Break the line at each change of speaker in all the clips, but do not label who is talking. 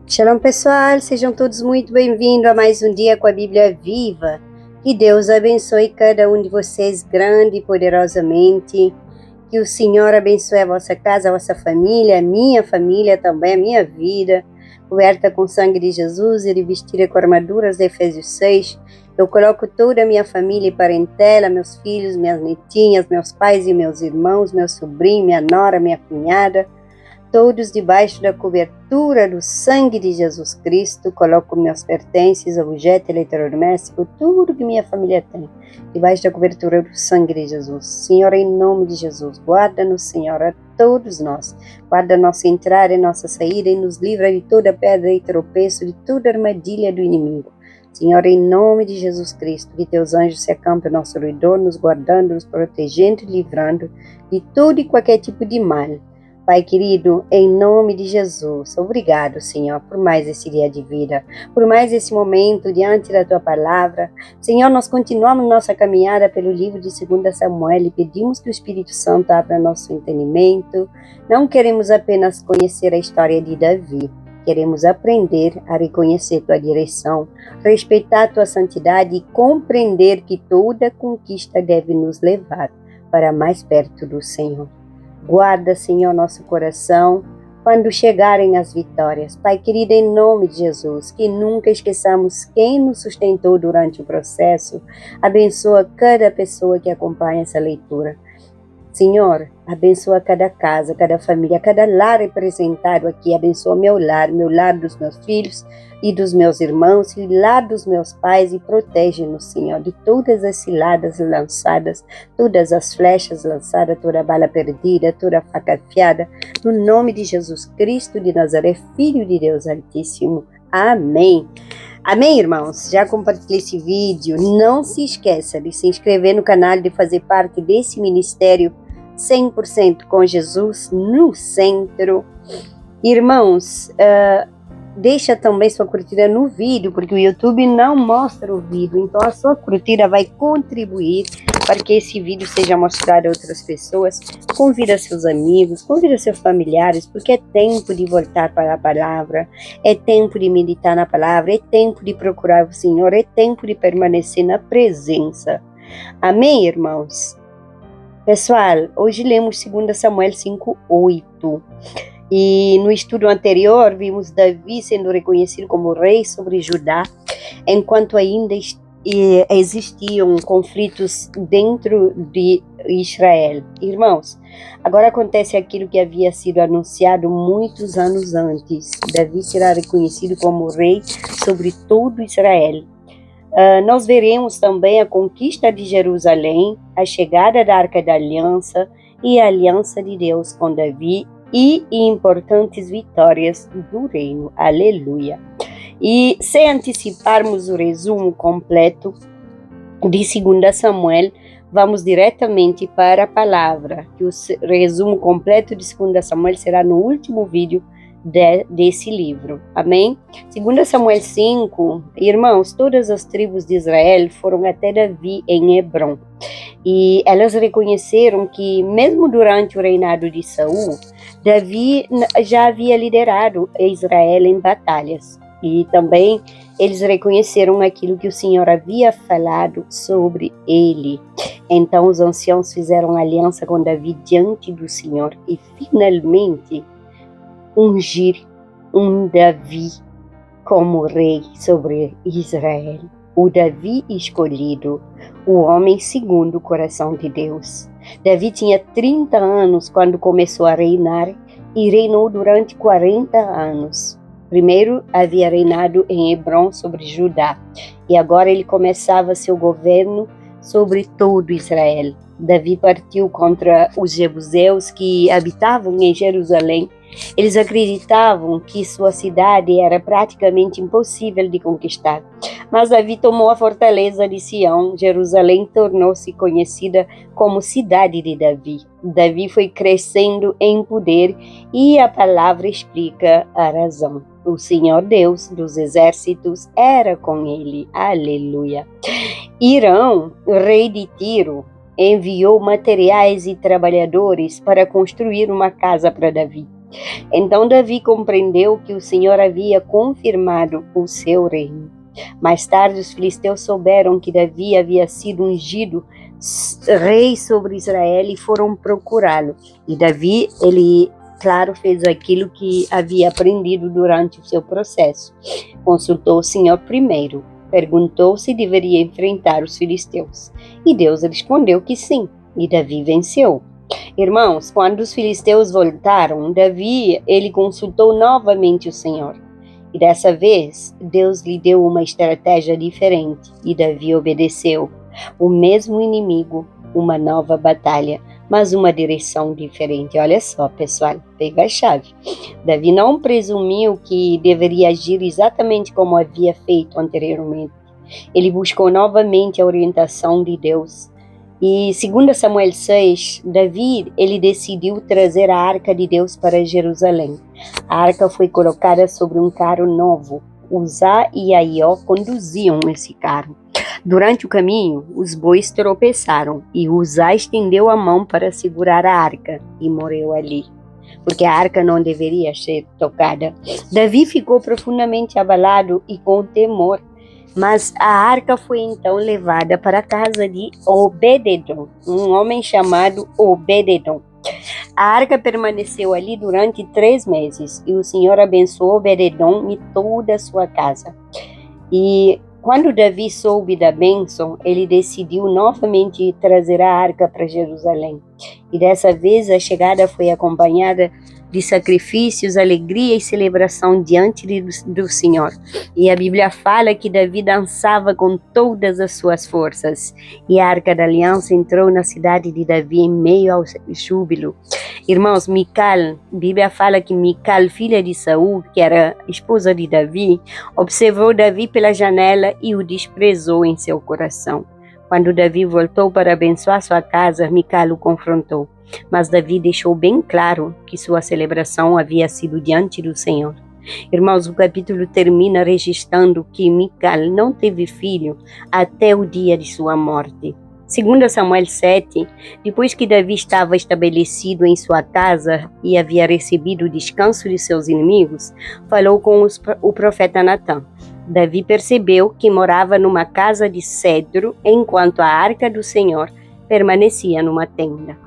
Shalom pessoal, sejam todos muito bem-vindos a mais um dia com a Bíblia Viva. Que Deus abençoe cada um de vocês grande e poderosamente. Que o Senhor abençoe a vossa casa, a vossa família, a minha família também, a minha vida, coberta com o sangue de Jesus e revestida com armaduras de Efésios 6. Eu coloco toda a minha família e parentela, meus filhos, minhas netinhas, meus pais e meus irmãos, meu sobrinho, minha nora, minha cunhada, todos debaixo da cobertura do sangue de Jesus Cristo. Coloco meus pertences, objeto eletrodoméstico, tudo que minha família tem, debaixo da cobertura do sangue de Jesus. Senhor, em nome de Jesus, guarda-nos, Senhor, a todos nós. Guarda a nossa entrada e nossa saída e nos livra de toda pedra e tropeço, de toda armadilha do inimigo. Senhor, em nome de Jesus Cristo, que teus anjos se acampem ao nosso redor, nos guardando, nos protegendo e livrando de todo e qualquer tipo de mal. Pai querido, em nome de Jesus, obrigado, Senhor, por mais esse dia de vida, por mais esse momento diante da Tua Palavra. Senhor, nós continuamos nossa caminhada pelo livro de 2 Samuel e pedimos que o Espírito Santo abra nosso entendimento. Não queremos apenas conhecer a história de Davi, queremos aprender a reconhecer Tua direção, respeitar Tua santidade e compreender que toda conquista deve nos levar para mais perto do Senhor. Guarda, Senhor, nosso coração quando chegarem as vitórias. Pai querido, em nome de Jesus, que nunca esqueçamos quem nos sustentou durante o processo. Abençoa cada pessoa que acompanha essa leitura. Senhor, abençoa cada casa, cada família, cada lar representado aqui. Abençoa meu lar dos meus filhos e dos meus irmãos, e lar dos meus pais, e protege-nos, Senhor, de todas as ciladas lançadas, todas as flechas lançadas, toda bala perdida, toda faca afiada, no nome de Jesus Cristo de Nazaré, Filho de Deus Altíssimo. Amém. Amém, irmãos? Já compartilhei esse vídeo. Não se esqueça de se inscrever no canal, de fazer parte desse ministério 100% com Jesus no centro. Irmãos, deixa também sua curtida no vídeo, porque o YouTube não mostra o vídeo, então a sua curtida vai contribuir para que esse vídeo seja mostrado a outras pessoas. Convida seus amigos, convida seus familiares, porque é tempo de voltar para a palavra, é tempo de meditar na palavra, é tempo de procurar o Senhor, é tempo de permanecer na presença. Amém, irmãos? Pessoal, hoje lemos 2 Samuel 5:8. E no estudo anterior, vimos Davi sendo reconhecido como rei sobre Judá, enquanto ainda existiam conflitos dentro de Israel. Irmãos, agora acontece aquilo que havia sido anunciado muitos anos antes. Davi será reconhecido como rei sobre todo Israel. Nós veremos também a conquista de Jerusalém, a chegada da Arca da Aliança e a aliança de Deus com Davi e importantes vitórias do reino. Aleluia! E sem anteciparmos o resumo completo de 2 Samuel, vamos diretamente para a palavra, que o resumo completo de 2 Samuel será no último vídeo desse livro. Amém? 2 Samuel 5, irmãos, todas as tribos de Israel foram até Davi em Hebrom, e elas reconheceram que, mesmo durante o reinado de Saul, Davi já havia liderado Israel em batalhas, e também eles reconheceram aquilo que o Senhor havia falado sobre ele. Então os anciãos fizeram aliança com Davi diante do Senhor e finalmente ungir um Davi como rei sobre Israel. O Davi escolhido, o homem segundo o coração de Deus. Davi tinha 30 anos quando começou a reinar e reinou durante 40 anos. Primeiro havia reinado em Hebrom sobre Judá, e agora ele começava seu governo sobre todo Israel. Davi partiu contra os jebuseus que habitavam em Jerusalém. Eles acreditavam que sua cidade era praticamente impossível de conquistar. Mas Davi tomou a fortaleza de Sião. Jerusalém tornou-se conhecida como cidade de Davi. Davi foi crescendo em poder e a palavra explica a razão. O Senhor Deus dos exércitos era com ele. Aleluia. Irão, rei de Tiro, enviou materiais e trabalhadores para construir uma casa para Davi. Então Davi compreendeu que o Senhor havia confirmado o seu reino. Mais tarde, os filisteus souberam que Davi havia sido ungido rei sobre Israel e foram procurá-lo. E Davi, claro, fez aquilo que havia aprendido durante o seu processo. Consultou o Senhor primeiro, perguntou se deveria enfrentar os filisteus. E Deus respondeu que sim, e Davi venceu. Irmãos, quando os filisteus voltaram, Davi, ele consultou novamente o Senhor. E dessa vez, Deus lhe deu uma estratégia diferente e Davi obedeceu. O mesmo inimigo, uma nova batalha, mas uma direção diferente. Olha só, pessoal, pega a chave. Davi não presumiu que deveria agir exatamente como havia feito anteriormente. Ele buscou novamente a orientação de Deus. E segundo Samuel 6, Davi, ele decidiu trazer a arca de Deus para Jerusalém. A arca foi colocada sobre um carro novo. Uzá e Aió conduziam esse carro. Durante o caminho, os bois tropeçaram e Uzá estendeu a mão para segurar a arca e morreu ali, porque a arca não deveria ser tocada. Davi ficou profundamente abalado e com temor. Mas a arca foi então levada para a casa de Obed-edom, um homem chamado Obed-edom. A arca permaneceu ali durante 3 meses e o Senhor abençoou Obed-edom e toda a sua casa. E quando Davi soube da bênção, ele decidiu novamente trazer a arca para Jerusalém. E dessa vez a chegada foi acompanhada de sacrifícios, alegria e celebração diante do Senhor. E a Bíblia fala que Davi dançava com todas as suas forças. E a Arca da Aliança entrou na cidade de Davi em meio ao júbilo. Irmãos, Mical, a Bíblia fala que Mical, filha de Saul, que era esposa de Davi, observou Davi pela janela e o desprezou em seu coração. Quando Davi voltou para abençoar sua casa, Mical o confrontou. Mas Davi deixou bem claro que sua celebração havia sido diante do Senhor. Irmãos, o capítulo termina registrando que Mical não teve filho até o dia de sua morte. Segundo Samuel 7, depois que Davi estava estabelecido em sua casa e havia recebido o descanso de seus inimigos, falou com o profeta Natã. Davi percebeu que morava numa casa de cedro, enquanto a arca do Senhor permanecia numa tenda.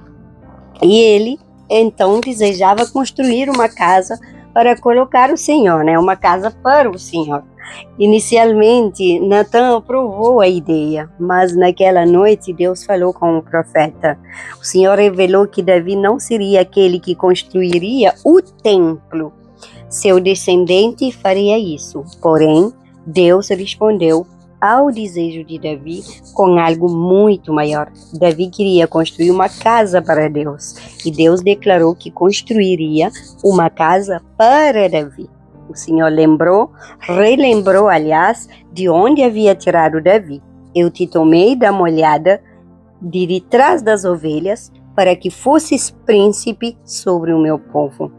E ele, então, desejava construir uma casa para colocar o Senhor, uma casa para o Senhor. Inicialmente, Natã aprovou a ideia, mas naquela noite Deus falou com o profeta. O Senhor revelou que Davi não seria aquele que construiria o templo. Seu descendente faria isso. Porém, Deus respondeu ao desejo de Davi com algo muito maior. Davi queria construir uma casa para Deus e Deus declarou que construiria uma casa para Davi. O Senhor relembrou, aliás, de onde havia tirado Davi. Eu te tomei da molhada de trás das ovelhas para que fosses príncipe sobre o meu povo.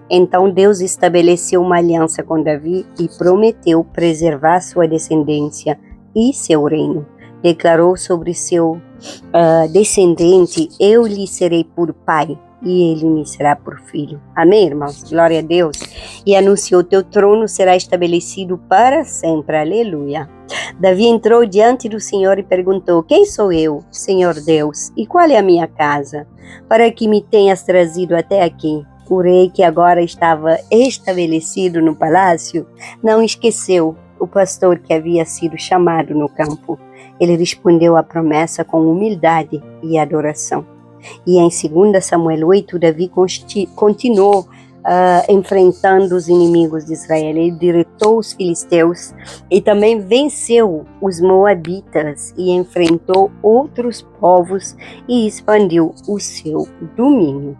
Então Deus estabeleceu uma aliança com Davi e prometeu preservar sua descendência e seu reino. Declarou sobre seu descendente: eu lhe serei por pai e ele me será por filho. Amém, irmãos? Glória a Deus. E anunciou: teu trono será estabelecido para sempre. Aleluia. Davi entrou diante do Senhor e perguntou: quem sou eu, Senhor Deus, e qual é a minha casa, para que me tenhas trazido até aqui? O rei, que agora estava estabelecido no palácio, não esqueceu o pastor que havia sido chamado no campo. Ele respondeu à promessa com humildade e adoração. E em 2 Samuel 8, Davi continuou enfrentando os inimigos de Israel. Ele derrotou os filisteus e também venceu os moabitas e enfrentou outros povos e expandiu o seu domínio.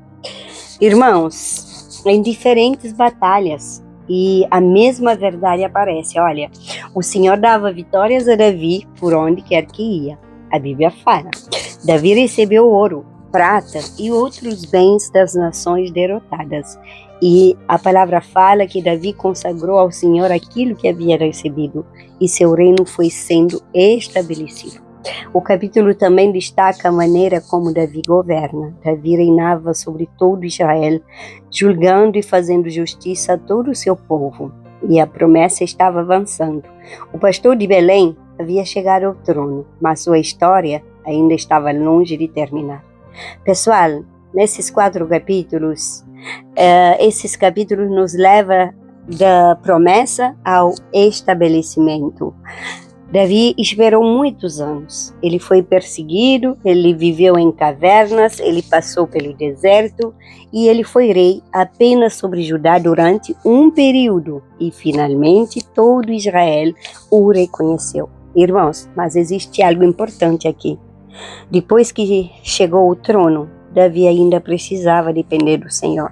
Irmãos, em diferentes batalhas, e a mesma verdade aparece. Olha, o Senhor dava vitórias a Davi por onde quer que ia. A Bíblia fala. Davi recebeu ouro, prata e outros bens das nações derrotadas. E a palavra fala que Davi consagrou ao Senhor aquilo que havia recebido e seu reino foi sendo estabelecido. O capítulo também destaca a maneira como Davi governa. Davi reinava sobre todo Israel, julgando e fazendo justiça a todo o seu povo. E a promessa estava avançando. O pastor de Belém havia chegado ao trono, mas sua história ainda estava longe de terminar. Pessoal, nesses 4 capítulos, esses capítulos nos levam da promessa ao estabelecimento. Davi esperou muitos anos. Ele foi perseguido, ele viveu em cavernas, ele passou pelo deserto e ele foi rei apenas sobre Judá durante um período. E finalmente todo Israel o reconheceu. Irmãos, mas existe algo importante aqui. Depois que chegou ao trono, Davi ainda precisava depender do Senhor.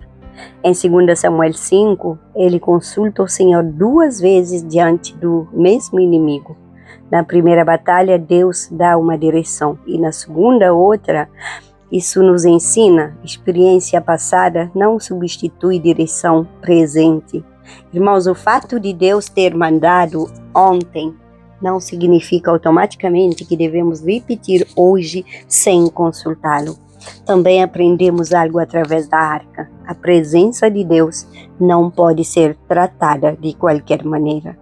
Em 2 Samuel 5, ele consulta o Senhor 2 vezes diante do mesmo inimigo. Na primeira batalha, Deus dá uma direção, e na segunda, outra. Isso nos ensina, experiência passada não substitui direção presente. Irmãos, o fato de Deus ter mandado ontem não significa automaticamente que devemos repetir hoje sem consultá-lo. Também aprendemos algo através da arca. A presença de Deus não pode ser tratada de qualquer maneira.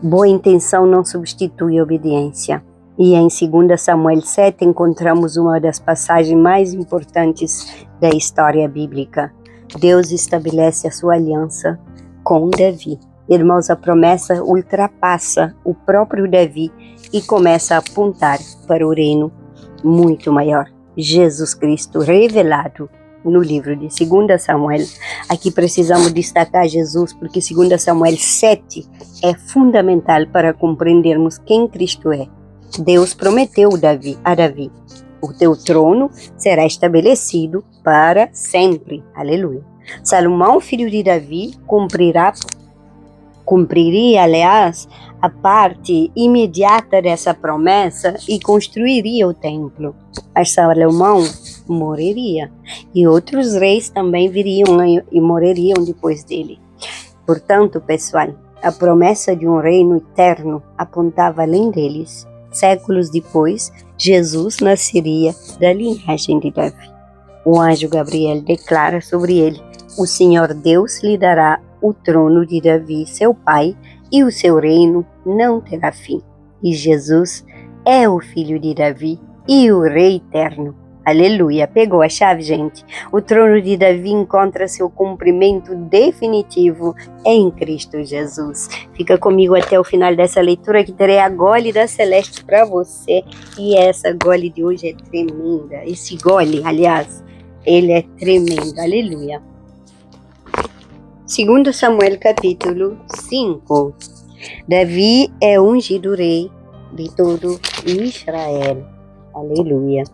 Boa intenção não substitui obediência. E em 2 Samuel 7 encontramos uma das passagens mais importantes da história bíblica. Deus estabelece a sua aliança com Davi. Irmãos, a promessa ultrapassa o próprio Davi e começa a apontar para o reino muito maior. Jesus Cristo revelado no livro de 2 Samuel. Aqui precisamos destacar Jesus, porque 2 Samuel 7 é fundamental para compreendermos quem Cristo é. Deus prometeu a Davi, o teu trono será estabelecido para sempre. Aleluia. Salomão, filho de Davi, cumpriria, aliás, a parte imediata dessa promessa e construiria o templo. Mas Salomão morreria e outros reis também viriam e morreriam depois dele. Portanto, pessoal, a promessa de um reino eterno apontava além deles. Séculos depois, Jesus nasceria da linhagem de Davi. O anjo Gabriel declara sobre ele: o Senhor Deus lhe dará o trono de Davi, seu pai, e o seu reino não terá fim. E Jesus é o filho de Davi e o rei eterno. Aleluia! Pegou a chave, gente? O trono de Davi encontra seu cumprimento definitivo em Cristo Jesus. Fica comigo até o final dessa leitura, que terei a gole da Celeste para você. E essa gole de hoje é tremenda. Esse gole, aliás, ele é tremendo. Aleluia! 2 Samuel capítulo 5. Davi é ungido rei de todo Israel. Aleluia!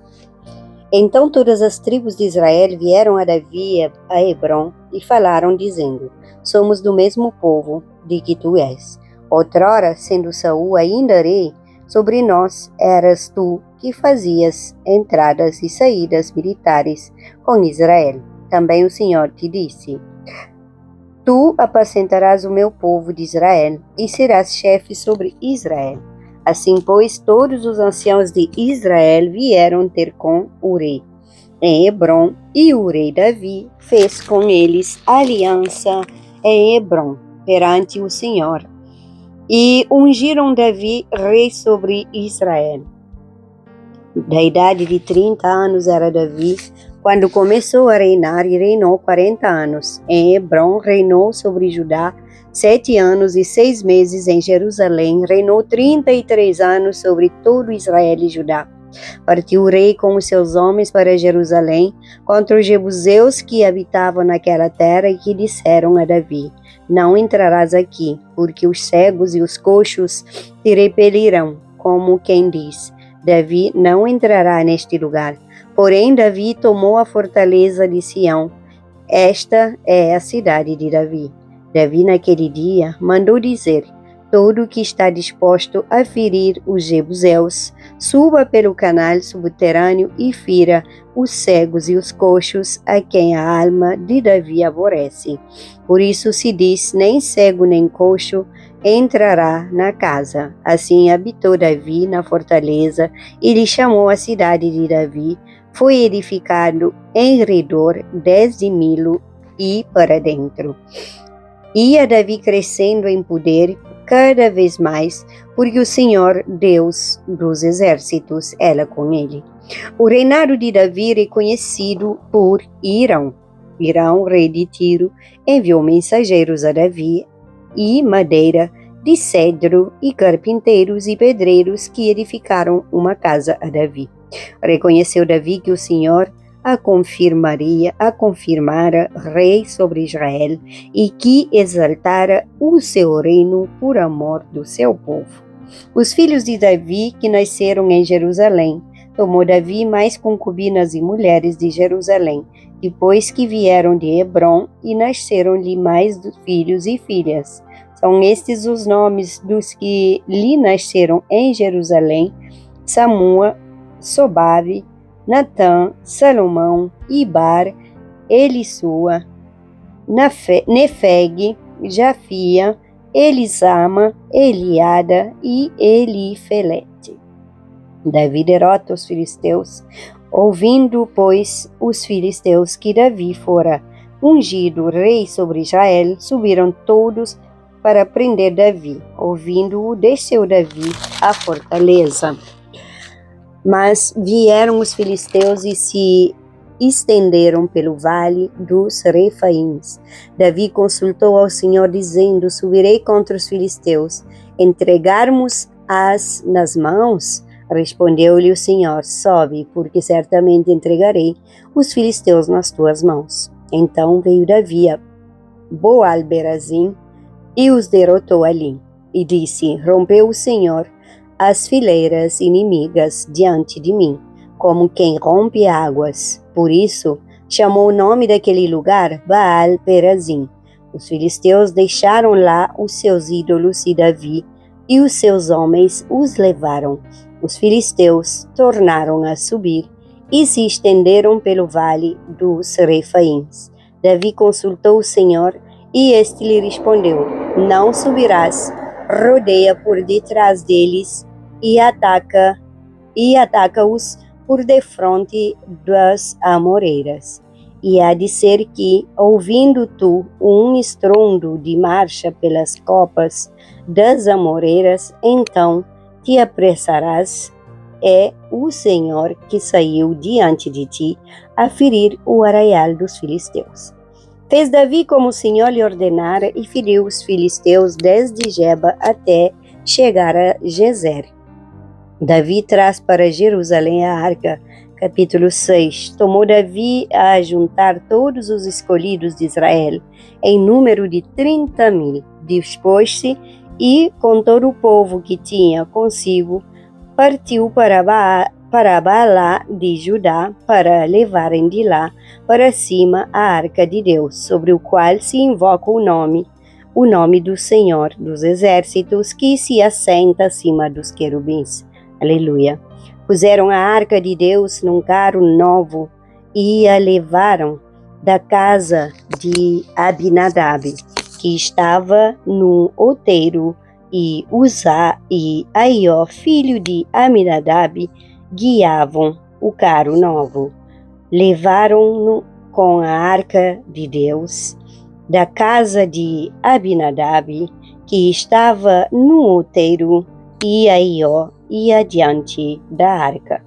Então todas as tribos de Israel vieram a Davi a Hebrom e falaram, dizendo: somos do mesmo povo de que tu és. Outrora, sendo Saul ainda rei, sobre nós eras tu que fazias entradas e saídas militares com Israel. Também o Senhor te disse: tu apacentarás o meu povo de Israel e serás chefe sobre Israel. Assim, pois, todos os anciãos de Israel vieram ter com o rei em Hebrom, e o rei Davi fez com eles aliança em Hebrom perante o Senhor. E ungiram Davi rei sobre Israel. Da idade de 30 anos era Davi quando começou a reinar, e reinou 40 anos. Em Hebrom reinou sobre Judá 7 anos e 6 meses. Em Jerusalém reinou 33 anos sobre todo Israel e Judá. Partiu o rei com os seus homens para Jerusalém contra os jebuseus que habitavam naquela terra, e que disseram a Davi: não entrarás aqui, porque os cegos e os coxos te repelirão. Como quem diz: Davi não entrará neste lugar. Porém, Davi tomou a fortaleza de Sião. Esta é a cidade de Davi. Davi, naquele dia, mandou dizer: todo que está disposto a ferir os jebuseus, suba pelo canal subterrâneo e fira os cegos e os coxos, a quem a alma de Davi aborrece. Por isso se diz: nem cego nem coxo entrará na casa. Assim habitou Davi na fortaleza, e lhe chamou a cidade de Davi. Foi edificado em redor desde Milo e para dentro. Ia Davi crescendo em poder cada vez mais, porque o Senhor, Deus dos exércitos, era com ele. O reinado de Davi é conhecido por Irão. Irão, rei de Tiro, enviou mensageiros a Davi e madeira de cedro e carpinteiros e pedreiros que edificaram uma casa a Davi. Reconheceu Davi que o Senhor a confirmara rei sobre Israel e que exaltara o seu reino por amor do seu povo. Os filhos de Davi que nasceram em Jerusalém. Tomou Davi mais concubinas e mulheres de Jerusalém, depois que vieram de Hebrom, e nasceram-lhe mais filhos e filhas. São estes os nomes dos que lhe nasceram em Jerusalém: Samua, Sobabe, Natã, Salomão, Ibar, Elisua, Nefeg, Jafia, Elisama, Eliada e Elifelete. Davi derrota os filisteus. Ouvindo, pois, os filisteus que Davi fora ungido rei sobre Israel, subiram todos para prender Davi. Ouvindo-o, desceu Davi à fortaleza. Mas vieram os filisteus e se estenderam pelo vale dos Refaíns. Davi consultou ao Senhor, dizendo: subirei contra os filisteus, entregarmos-as nas mãos? Respondeu-lhe o Senhor: sobe, porque certamente entregarei os filisteus nas tuas mãos. Então veio Davi a Boal-Berazim e os derrotou ali. E disse: rompeu o Senhor as fileiras inimigas diante de mim, como quem rompe águas. Por isso chamou o nome daquele lugar Baal-Perazim. Os filisteus deixaram lá os seus ídolos e Davi e os seus homens os levaram. Os filisteus tornaram a subir e se estenderam pelo vale dos Refaíns. Davi consultou o Senhor e este lhe respondeu: não subirás, rodeia por detrás deles e ataca-os por defronte das amoreiras. E há de ser que, ouvindo tu um estrondo de marcha pelas copas das amoreiras, então te apressarás. É o Senhor que saiu diante de ti a ferir o arraial dos filisteus. Fez Davi como o Senhor lhe ordenara e feriu os filisteus desde Geba até chegar a Gezer. Davi traz para Jerusalém a arca. Capítulo 6. Tomou Davi a juntar todos os escolhidos de Israel, em número de 30.000. Dispôs-se e, com todo o povo que tinha consigo, partiu para Baalá de Judá, para levarem de lá para cima a arca de Deus, sobre o qual se invoca o nome do Senhor dos exércitos, que se assenta acima dos querubins. Aleluia. Puseram a arca de Deus num carro novo e a levaram da casa de Abinadab, que estava no outeiro, e Uzá e Aió, filho de Aminadab, guiavam o carro novo. Levaram-no com a arca de Deus da casa de Abinadab, que estava no outeiro, e Aió ia adiante da arca.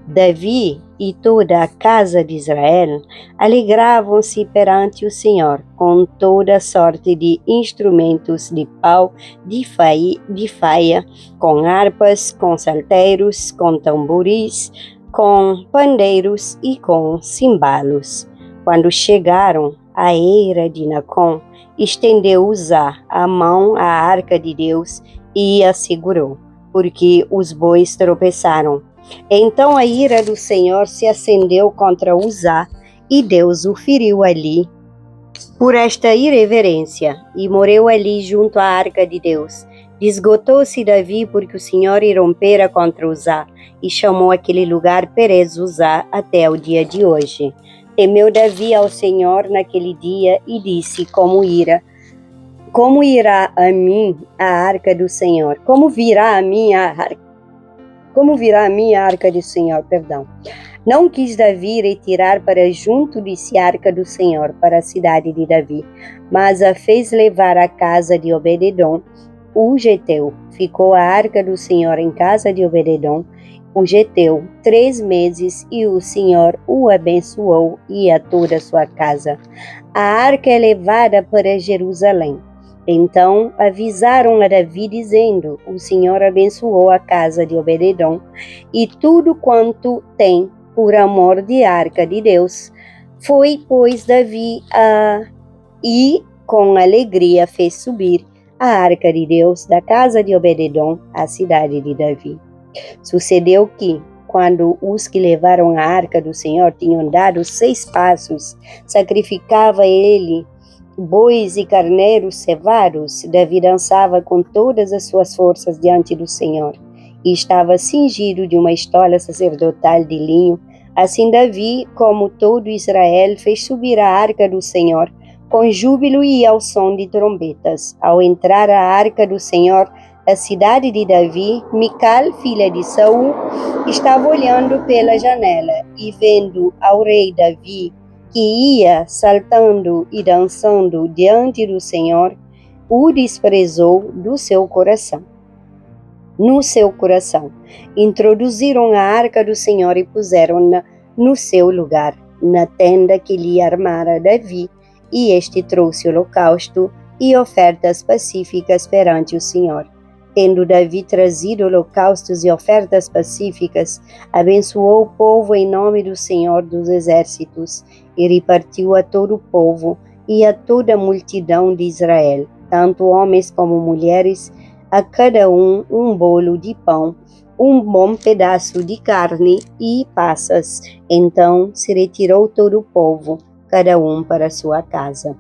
Davi e toda a casa de Israel alegravam-se perante o Senhor com toda sorte de instrumentos de pau, de faia, com harpas, com salteiros, com tamboris, com pandeiros e com cimbalos. Quando chegaram à eira de Nacon, estendeu Uzá a mão à arca de Deus e a segurou, porque os bois tropeçaram. Então a ira do Senhor se acendeu contra Uzá, e Deus o feriu ali por esta irreverência, e morreu ali junto à arca de Deus. Esgotou-se Davi, porque o Senhor irrompera contra Uzá, e chamou aquele lugar Perez Uzá até o dia de hoje. Temeu Davi ao Senhor naquele dia, e disse: como ira Como irá a mim a arca do Senhor? Como virá a mim a arca do Senhor, perdão. Não quis Davi retirar para junto de si a arca do Senhor, para a cidade de Davi, mas a fez levar à casa de Obed-edom, o geteu. Ficou a arca do Senhor em casa de Obed-edom, o geteu, 3 meses, e o Senhor o abençoou e a toda a sua casa. A arca é levada para Jerusalém. Então avisaram a Davi, dizendo: o Senhor abençoou a casa de Obed-edom e tudo quanto tem, por amor de arca de Deus. Foi, pois, Davi e com alegria fez subir a arca de Deus da casa de Obed-edom à cidade de Davi. Sucedeu que, quando os que levaram a arca do Senhor tinham dado 6 passos, sacrificava ele bois e carneiros cevados, Davi dançava com todas as suas forças diante do Senhor, e estava cingido de uma estola sacerdotal de linho. Assim Davi, como todo Israel, fez subir a arca do Senhor com júbilo e ao som de trombetas. Ao entrar a arca do Senhor na cidade de Davi, Mical, filha de Saul, estava olhando pela janela e vendo ao rei Davi, que ia saltando e dançando diante do Senhor, o desprezou no seu coração. Introduziram a arca do Senhor e puseram-na no seu lugar, na tenda que lhe armara Davi, e este trouxe holocausto e ofertas pacíficas perante o Senhor. Tendo Davi trazido holocaustos e ofertas pacíficas, abençoou o povo em nome do Senhor dos Exércitos, e repartiu a todo o povo e a toda a multidão de Israel, tanto homens como mulheres, a cada um bolo de pão, um bom pedaço de carne e passas. Então se retirou todo o povo, cada um para sua casa.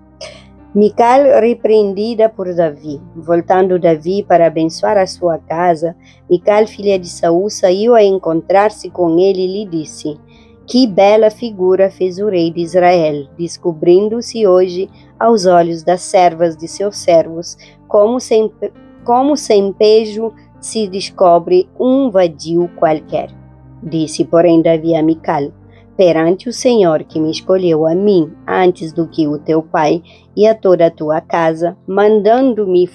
Mical, repreendida por Davi. Voltando Davi para abençoar a sua casa, Mical, filha de Saul, saiu a encontrar-se com ele e lhe disse: que bela figura fez o rei de Israel, descobrindo-se hoje aos olhos das servas de seus servos, como sem pejo se descobre um vadio qualquer. Disse, porém, Davi a Mical: perante o Senhor que me escolheu a mim antes do que o teu pai e a toda a tua casa, mandando-me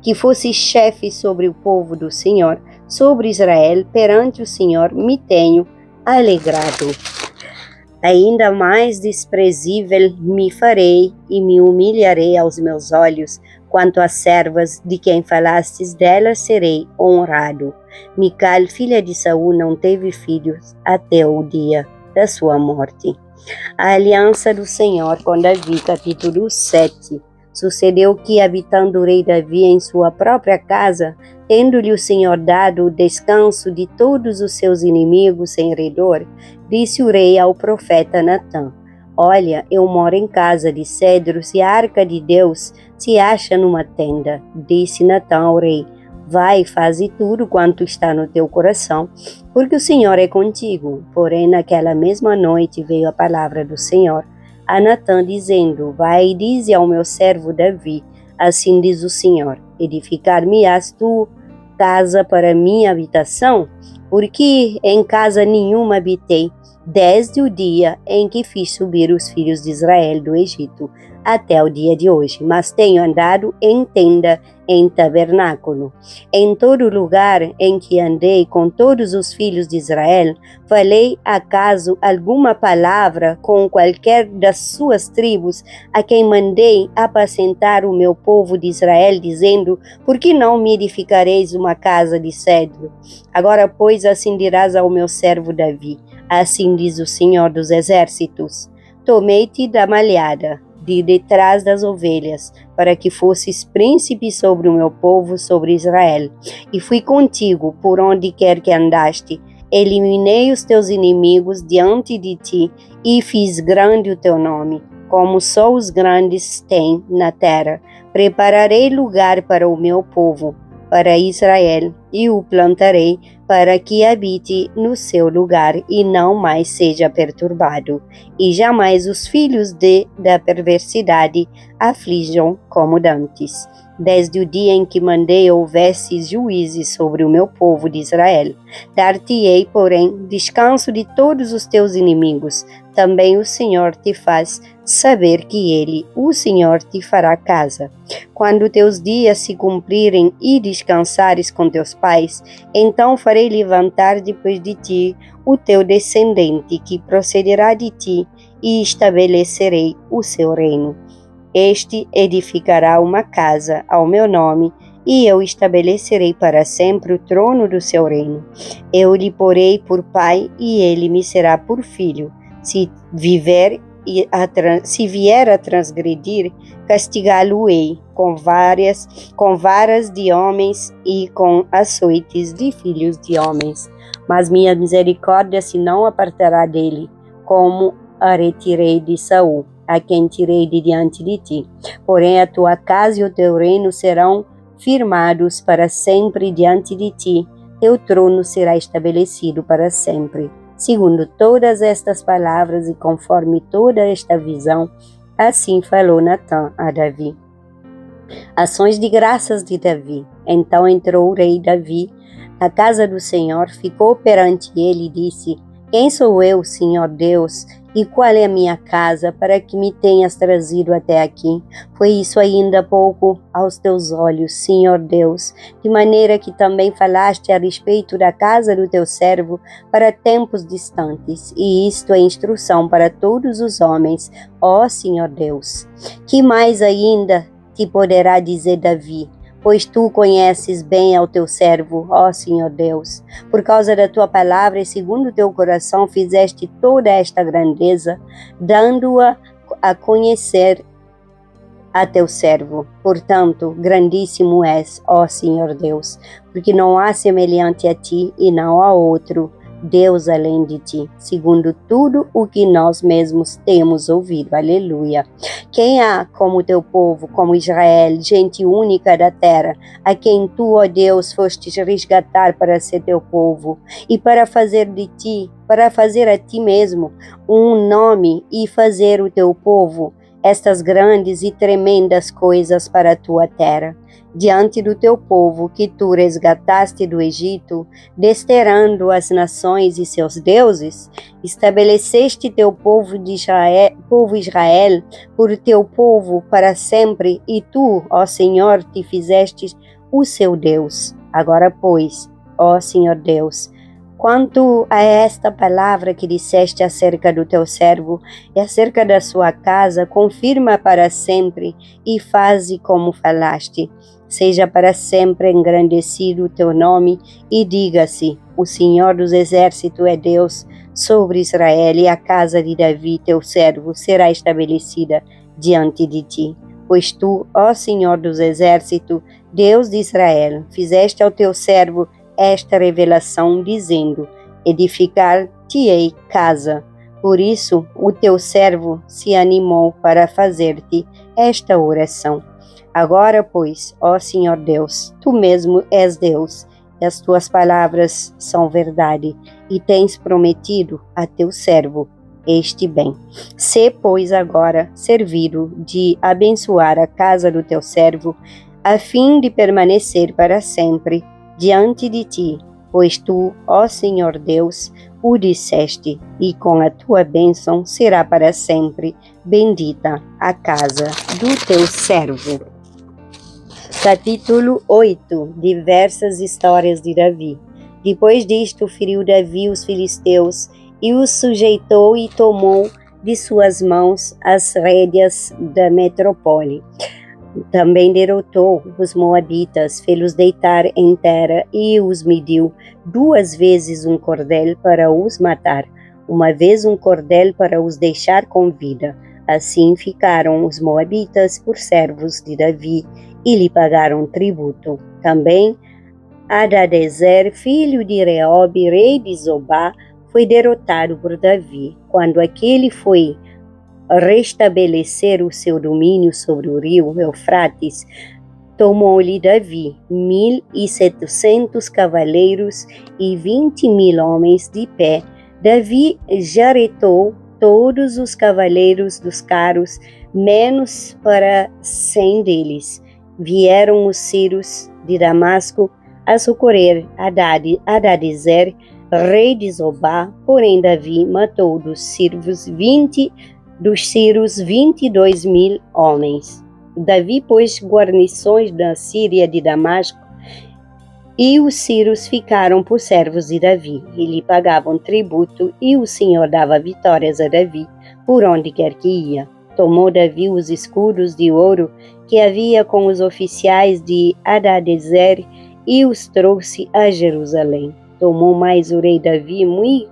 que fosse chefe sobre o povo do Senhor, sobre Israel, perante o Senhor me tenho alegrado. Ainda mais desprezível me farei e me humilharei aos meus olhos. Quanto às servas de quem falastes, delas serei honrado. Mical, filha de Saul, não teve filhos até o dia da sua morte. A aliança do Senhor com Davi, capítulo 7. Sucedeu que, habitando o rei Davi em sua própria casa, tendo-lhe o Senhor dado o descanso de todos os seus inimigos em redor, disse o rei ao profeta Natã: olha, eu moro em casa de cedros e a arca de Deus se acha numa tenda. Disse Natã ao rei: vai, faze tudo quanto está no teu coração, porque o Senhor é contigo. Porém, naquela mesma noite veio a palavra do Senhor a Natã, dizendo: vai e dize ao meu servo Davi: assim diz o Senhor, edificar-me-ás tu casa para minha habitação? Porque em casa nenhuma habitei, desde o dia em que fiz subir os filhos de Israel do Egito, até o dia de hoje, mas tenho andado em tenda, em tabernáculo. Em todo lugar em que andei com todos os filhos de Israel, falei acaso alguma palavra com qualquer das suas tribos, a quem mandei apacentar o meu povo de Israel, dizendo: por que não me edificareis uma casa de cedro? Agora, pois, assim dirás ao meu servo Davi: assim diz o Senhor dos Exércitos: tomei-te da malhada, de detrás das ovelhas, para que fosses príncipe sobre o meu povo, sobre Israel. E fui contigo por onde quer que andaste. Eliminei os teus inimigos diante de ti e fiz grande o teu nome, como só os grandes têm na terra. Prepararei lugar para o meu povo, para Israel, e o plantarei para que habite no seu lugar e não mais seja perturbado, e jamais os filhos da perversidade aflijam como dantes. Desde o dia em que mandei houvesse juízes sobre o meu povo de Israel. Dar-te-ei, porém, descanso de todos os teus inimigos. Também o Senhor te faz saber que Ele, o Senhor, te fará casa. Quando teus dias se cumprirem e descansares com teus pais, então farei levantar depois de ti o teu descendente, que procederá de ti, e estabelecerei o seu reino. Este edificará uma casa ao meu nome, e eu estabelecerei para sempre o trono do seu reino. Eu lhe porei por pai, e ele me será por filho. Se vier a transgredir, castigá-lo-ei com varas de homens e com açoites de filhos de homens. Mas minha misericórdia se não apartará dele, como a retirei de Saul, a quem tirei de diante de ti. Porém a tua casa e o teu reino serão firmados para sempre diante de ti. Teu trono será estabelecido para sempre. Segundo todas estas palavras e conforme toda esta visão, assim falou Natã a Davi. Ações de graças de Davi. Então entrou o rei Davi na casa do Senhor, ficou perante ele e disse: Quem sou eu, Senhor Deus, e qual é a minha casa, para que me tenhas trazido até aqui? Foi isso ainda pouco aos teus olhos, Senhor Deus, de maneira que também falaste a respeito da casa do teu servo para tempos distantes, e isto é instrução para todos os homens, ó Senhor Deus. Que mais ainda te poderá dizer Davi? Pois tu conheces bem ao teu servo, ó Senhor Deus. Por causa da tua palavra e segundo o teu coração fizeste toda esta grandeza, dando-a a conhecer a teu servo. Portanto, grandíssimo és, ó Senhor Deus, porque não há semelhante a ti e não há outro Deus além de ti, segundo tudo o que nós mesmos temos ouvido. Aleluia. Quem há como o teu povo, como Israel, gente única da terra, a quem tu, ó Deus, fostes resgatar para ser teu povo, e para fazer a ti mesmo um nome e fazer o teu povo estas grandes e tremendas coisas para a tua terra, diante do teu povo que tu resgataste do Egito, desterrando as nações e seus deuses, estabeleceste teu povo Israel, por teu povo para sempre, e tu, ó Senhor, te fizeste o seu Deus. Agora, pois, ó Senhor Deus, quanto a esta palavra que disseste acerca do teu servo e acerca da sua casa, confirma para sempre e faze como falaste. Seja para sempre engrandecido o teu nome e diga-se: o Senhor dos Exércitos é Deus sobre Israel, e a casa de Davi, teu servo, será estabelecida diante de ti. Pois tu, ó Senhor dos Exércitos, Deus de Israel, fizeste ao teu servo esta revelação, dizendo: edificar-te-ei casa. Por isso o teu servo se animou para fazer-te esta oração. Agora, pois, ó Senhor Deus, tu mesmo és Deus, e as tuas palavras são verdade, e tens prometido a teu servo este bem. Sê, pois, agora servido de abençoar a casa do teu servo, a fim de permanecer para sempre diante de ti, pois tu, ó Senhor Deus, o disseste, e com a tua bênção será para sempre bendita a casa do teu servo. Capítulo 8. Diversas histórias de Davi. Depois disto, feriu Davi os filisteus e os sujeitou e tomou de suas mãos as rédeas da metrópole. Também derrotou os moabitas, fê-los deitar em terra e os mediu 2 vezes um cordel para os matar, uma vez um cordel para os deixar com vida. Assim ficaram os moabitas por servos de Davi e lhe pagaram tributo. Também Hadadezer, filho de Reob, rei de Zobá, foi derrotado por Davi. Quando aquele foi restabelecer o seu domínio sobre o rio Eufrates, Tomou-lhe Davi 1.700 cavaleiros e 20.000 homens de pé. Davi jarretou todos os cavaleiros dos carros, menos para 100 deles. Vieram os sírios de Damasco a socorrer Hadadezer, rei de Zobá, porém Davi matou dos sírios 22.000 homens. Davi pôs guarnições na Síria de Damasco, e os sírios ficaram por servos de Davi, e lhe pagavam tributo, e o Senhor dava vitórias a Davi, por onde quer que ia. Tomou Davi os escudos de ouro que havia com os oficiais de Hadadezer, e os trouxe a Jerusalém. Tomou mais o rei Davi muito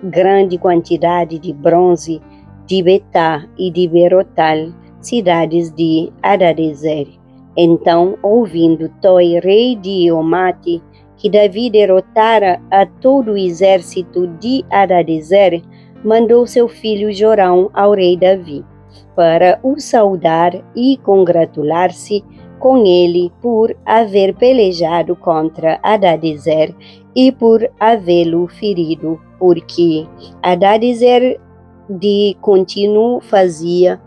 grande quantidade de bronze de Betá e de Berotal, cidades de Hadadezer. Então, ouvindo Toi, rei de Eumate, que Davi derrotara a todo o exército de Hadadezer, mandou seu filho Jorão ao rei Davi, para o saudar e congratular-se com ele por haver pelejado contra Hadadezer e por havê-lo ferido, porque Hadadezer de contínuo fazia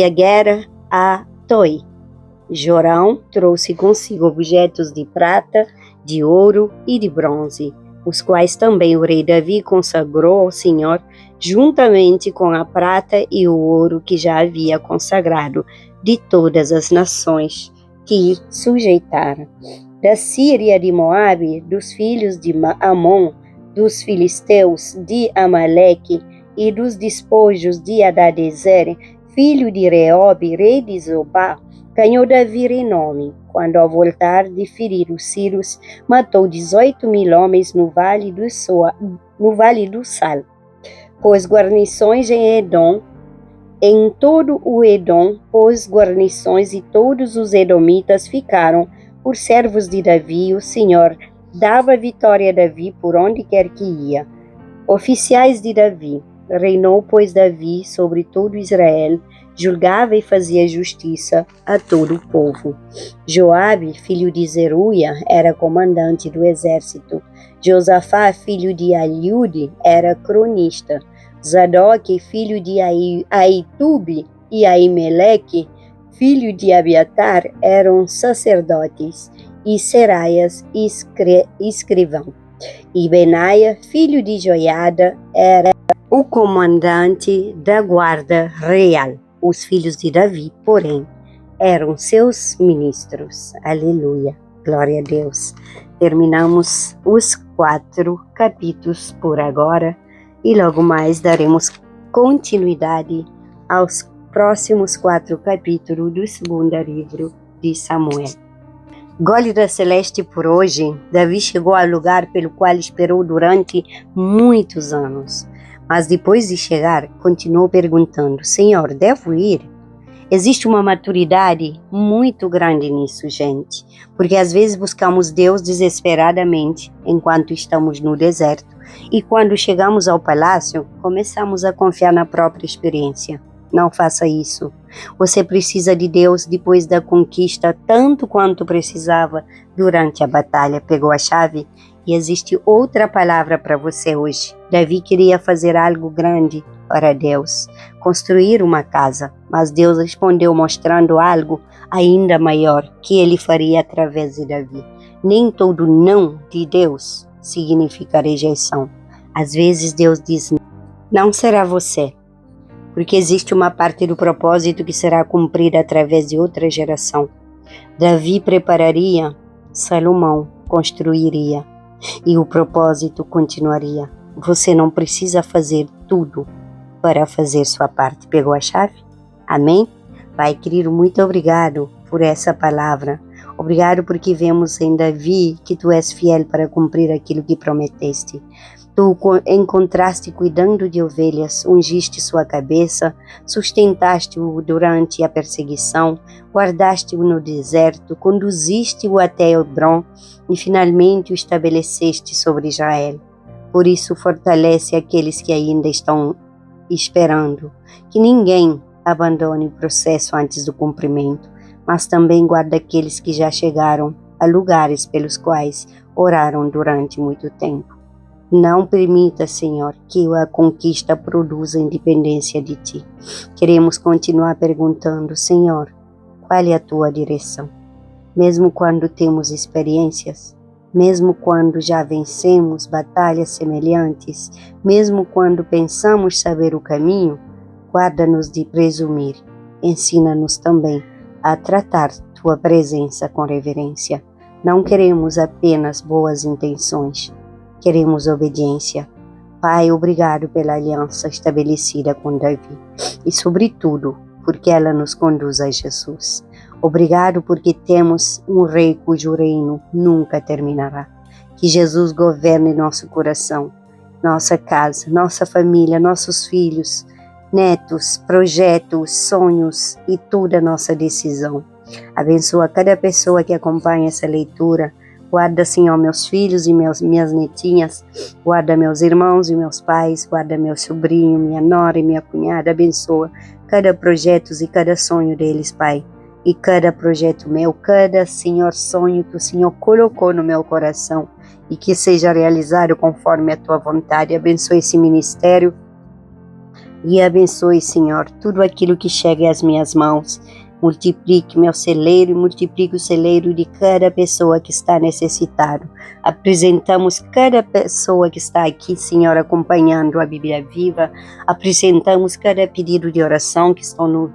guerra a Toi. Jorão trouxe consigo objetos de prata, de ouro e de bronze, os quais também o rei Davi consagrou ao Senhor, juntamente com a prata e o ouro que já havia consagrado de todas as nações que sujeitara. Da Síria de Moabe, dos filhos de Amon, dos filisteus, de Amaleque e dos despojos de Hadadezer, filho de Reobe, rei de Zobá, ganhou Davi renome, quando ao voltar de ferir os sírios, matou 18.000 homens no vale do Sal. Pôs guarnições em Edom, em todo o Edom pôs guarnições, e todos os edomitas ficaram por servos de Davi. O Senhor dava vitória a Davi por onde quer que ia. Oficiais de Davi. Reinou, pois, Davi sobre todo Israel, julgava e fazia justiça a todo o povo. Joabe, filho de Zeruia, era comandante do exército. Josafá, filho de Aliude, era cronista. Zadok, filho de Aitube, e Aimeleque, filho de Abiatar, eram sacerdotes, e Seraias, escrivão. E Benaia, filho de Joiada, era o comandante da guarda real. Os filhos de Davi, porém, eram seus ministros. Aleluia, glória a Deus. Terminamos os 4 capítulos por agora e logo mais daremos continuidade aos próximos 4 capítulos do segundo livro de Samuel. Gólida celeste por hoje, Davi chegou ao lugar pelo qual esperou durante muitos anos. Mas depois de chegar, continuou perguntando: Senhor, devo ir? Existe uma maturidade muito grande nisso, gente. Porque às vezes buscamos Deus desesperadamente enquanto estamos no deserto. E quando chegamos ao palácio, começamos a confiar na própria experiência. Não faça isso. Você precisa de Deus depois da conquista, tanto quanto precisava durante a batalha. Pegou a chave? E existe outra palavra para você hoje. Davi queria fazer algo grande para Deus, construir uma casa, mas Deus respondeu mostrando algo ainda maior que ele faria através de Davi. Nem todo não de Deus significa rejeição. Às vezes Deus diz: não será você, porque existe uma parte do propósito que será cumprida através de outra geração. Davi prepararia, Salomão construiria. E o propósito continuaria. Você não precisa fazer tudo para fazer sua parte. Pegou a chave? Amém? Pai querido, muito obrigado por essa palavra. Obrigado porque vemos em Davi que tu és fiel para cumprir aquilo que prometeste. Tu encontraste cuidando de ovelhas, ungiste sua cabeça, sustentaste-o durante a perseguição, guardaste-o no deserto, conduziste-o até Hebron e finalmente o estabeleceste sobre Israel. Por isso fortalece aqueles que ainda estão esperando, que ninguém abandone o processo antes do cumprimento, mas também guarda aqueles que já chegaram a lugares pelos quais oraram durante muito tempo. Não permita, Senhor, que a conquista produza independência de Ti. Queremos continuar perguntando, Senhor, qual é a Tua direção? Mesmo quando temos experiências, mesmo quando já vencemos batalhas semelhantes, mesmo quando pensamos saber o caminho, guarda-nos de presumir. Ensina-nos também a tratar Tua presença com reverência. Não queremos apenas boas intenções, queremos obediência. Pai, obrigado pela aliança estabelecida com Davi e, sobretudo, porque ela nos conduz a Jesus. Obrigado porque temos um Rei cujo reino nunca terminará. Que Jesus governe nosso coração, nossa casa, nossa família, nossos filhos, netos, projetos, sonhos e toda a nossa decisão. Abençoa cada pessoa que acompanha essa leitura. Guarda, Senhor, meus filhos e minhas netinhas. Guarda meus irmãos e meus pais. Guarda meu sobrinho, minha nora e minha cunhada. Abençoa cada projeto e cada sonho deles, Pai. E cada projeto meu, cada, Senhor, sonho que o Senhor colocou no meu coração e que seja realizado conforme a Tua vontade. Abençoe esse ministério e abençoe, Senhor, tudo aquilo que chega às minhas mãos. Multiplique meu celeiro e multiplique o celeiro de cada pessoa que está necessitado. Apresentamos cada pessoa que está aqui, Senhor, acompanhando a Bíblia Viva. Apresentamos cada pedido de oração que estão no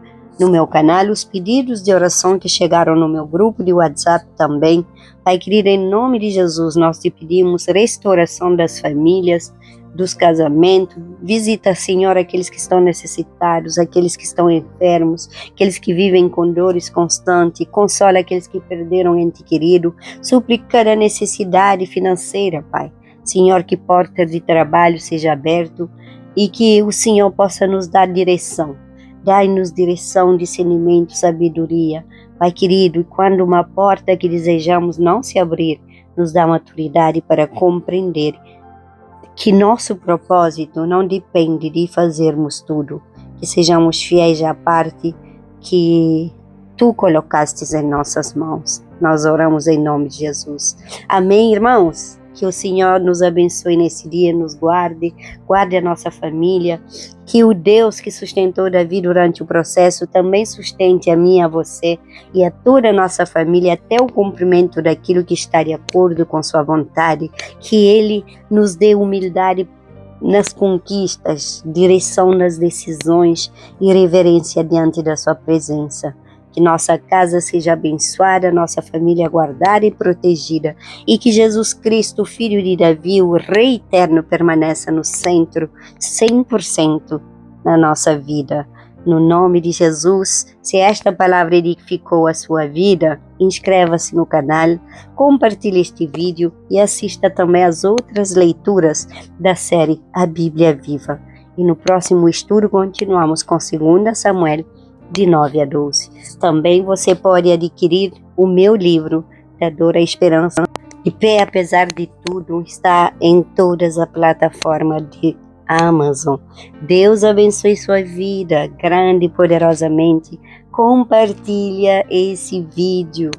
meu canal, os pedidos de oração que chegaram no meu grupo de WhatsApp também. Pai querido, em nome de Jesus, nós te pedimos restauração das famílias, dos casamentos. Visita, Senhor, aqueles que estão necessitados, aqueles que estão enfermos, aqueles que vivem com dores constantes. Consola aqueles que perderam ente querido. Supre cada necessidade financeira, Pai. Senhor, que portas de trabalho seja aberto e que o Senhor possa nos dar direção. Dai-nos direção, discernimento, sabedoria. Pai querido, e quando uma porta que desejamos não se abrir, nos dá maturidade para compreender que nosso propósito não depende de fazermos tudo, que sejamos fiéis à parte que Tu colocastes em nossas mãos. Nós oramos em nome de Jesus. Amém, irmãos? Que o Senhor nos abençoe nesse dia, nos guarde a nossa família, que o Deus que sustentou Davi durante o processo também sustente a mim e a você e a toda a nossa família até o cumprimento daquilo que está de acordo com sua vontade, que Ele nos dê humildade nas conquistas, direção nas decisões e reverência diante da sua presença. Que nossa casa seja abençoada, nossa família guardada e protegida. E que Jesus Cristo, Filho de Davi, o Rei eterno, permaneça no centro, 100% na nossa vida. No nome de Jesus, se esta palavra edificou a sua vida, inscreva-se no canal, compartilhe este vídeo e assista também às outras leituras da série A Bíblia Viva. E no próximo estudo continuamos com 2 Samuel, de 9 a 12. Também você pode adquirir o meu livro, Da Dor à Esperança. De pé, apesar de tudo, está em todas as plataformas de Amazon. Deus abençoe sua vida grande e poderosamente. Compartilha esse vídeo.